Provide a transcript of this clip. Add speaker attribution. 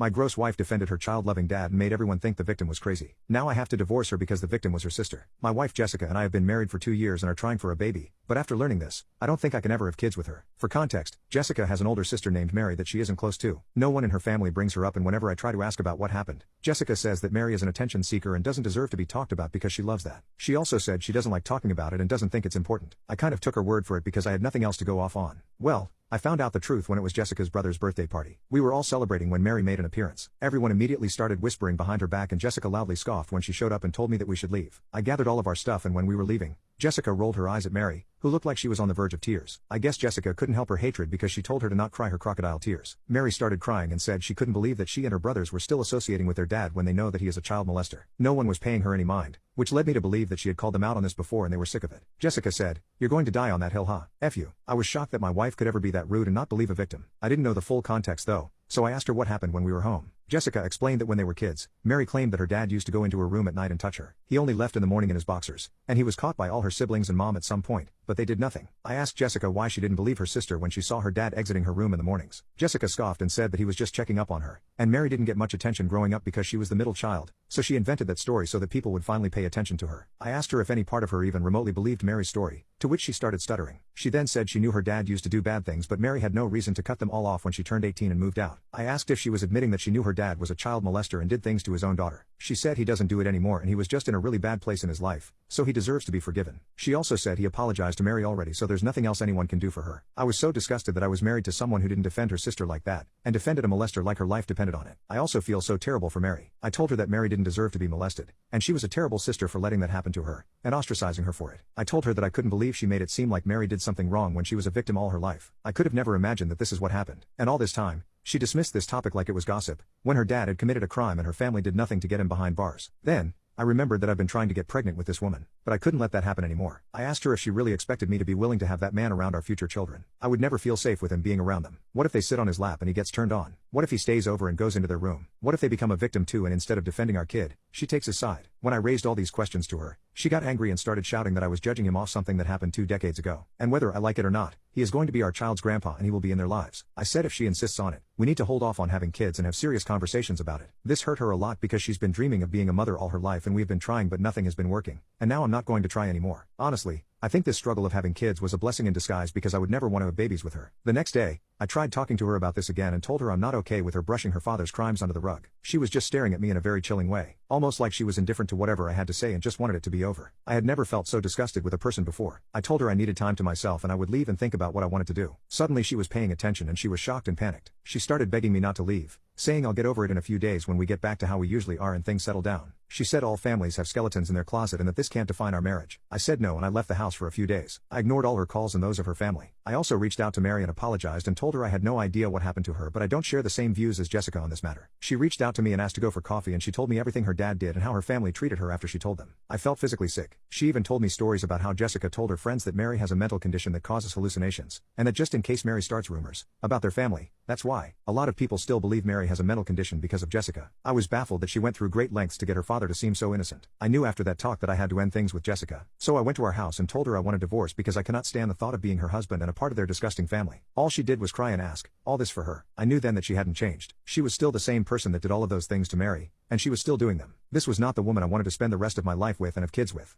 Speaker 1: My gross wife defended her child-loving dad and made everyone think the victim was crazy. Now I have to divorce her because the victim was her sister. My wife Jessica and I have been married for 2 years and are trying for a baby, but after learning this, I don't think I can ever have kids with her. For context, Jessica has an older sister named Mary that she isn't close to. No one in her family brings her up, and whenever I try to ask about what happened, Jessica says that Mary is an attention seeker and doesn't deserve to be talked about because she loves that. She also said she doesn't like talking about it and doesn't think it's important. I kind of took her word for it because I had nothing else to go off on. Well, I found out the truth when it was Jessica's brother's birthday party. We were all celebrating when Mary made an appearance. Everyone immediately started whispering behind her back and Jessica loudly scoffed when she showed up and told me that we should leave. I gathered all of our stuff, and when we were leaving, Jessica rolled her eyes at Mary, who looked like she was on the verge of tears. I guess Jessica couldn't help her hatred because she told her to not cry her crocodile tears. Mary started crying and said she couldn't believe that she and her brothers were still associating with their dad when they know that he is a child molester. No one was paying her any mind, which led me to believe that she had called them out on this before and they were sick of it. Jessica said, "You're going to die on that hill, huh? F you." I was shocked that my wife could ever be that rude and not believe a victim. I didn't know the full context though, so I asked her what happened when we were home. Jessica explained that when they were kids, Mary claimed that her dad used to go into her room at night and touch her. He only left in the morning in his boxers, and he was caught by all her siblings and mom at some point, but they did nothing. I asked Jessica why she didn't believe her sister when she saw her dad exiting her room in the mornings. Jessica scoffed and said that he was just checking up on her, and Mary didn't get much attention growing up because she was the middle child, so she invented that story so that people would finally pay attention to her. I asked her if any part of her even remotely believed Mary's story, to which she started stuttering. She then said she knew her dad used to do bad things, but Mary had no reason to cut them all off when she turned 18 and moved out. I asked if she was admitting that she knew her dad was a child molester and did things to his own daughter. She said he doesn't do it anymore and he was just in a really bad place in his life, so he deserves to be forgiven. She also said he apologized to Mary already, so there's nothing else anyone can do for her. I was so disgusted that I was married to someone who didn't defend her sister like that, and defended a molester like her life depended on it. I also feel so terrible for Mary. I told her that Mary didn't deserve to be molested, and she was a terrible sister for letting that happen to her, and ostracizing her for it. I told her that I couldn't believe she made it seem like Mary did something wrong when she was a victim all her life. I could have never imagined that this is what happened. And all this time, she dismissed this topic like it was gossip, when her dad had committed a crime and her family did nothing to get him behind bars. Then, I remembered that I've been trying to get pregnant with this woman, but I couldn't let that happen anymore. I asked her if she really expected me to be willing to have that man around our future children. I would never feel safe with him being around them. What if they sit on his lap and he gets turned on? What if he stays over and goes into their room? What if they become a victim too and instead of defending our kid, she takes his side? When I raised all these questions to her, she got angry and started shouting that I was judging him off something that happened 2 decades ago. And whether I like it or not, he is going to be our child's grandpa and he will be in their lives. I said if she insists on it, we need to hold off on having kids and have serious conversations about it. This hurt her a lot because she's been dreaming of being a mother all her life and we've been trying but nothing has been working. And now I'm not going to try anymore. Honestly, I think this struggle of having kids was a blessing in disguise because I would never want to have babies with her. The next day, I tried talking to her about this again and told her I'm not okay with her brushing her father's crimes under the rug. She was just staring at me in a very chilling way, almost like she was indifferent to whatever I had to say and just wanted it to be over. I had never felt so disgusted with a person before. I told her I needed time to myself and I would leave and think about what I wanted to do. Suddenly she was paying attention and she was shocked and panicked. She started begging me not to leave, saying I'll get over it in a few days when we get back to how we usually are and things settle down. She said all families have skeletons in their closet and that this can't define our marriage. I said no and I left the house for a few days. I ignored all her calls and those of her family. I also reached out to Mary and apologized and told her I had no idea what happened to her, but I don't share the same views as Jessica on this matter. She reached out to me and asked to go for coffee and she told me everything her dad did and how her family treated her after she told them. I felt physically sick. She even told me stories about how Jessica told her friends that Mary has a mental condition that causes hallucinations, and that just in case Mary starts rumors about their family, that's why. A lot of people still believe Mary has a mental condition because of Jessica. I was baffled that she went through great lengths to get her father to seem so innocent. I knew after that talk that I had to end things with Jessica, so I went to our house and told her I want a divorce because I cannot stand the thought of being her husband and a part of their disgusting family. All she did was cry and ask, all this for her. I knew then that she hadn't changed. She was still the same person that did all of those things to Mary, and she was still doing them. This was not the woman I wanted to spend the rest of my life with and have kids with.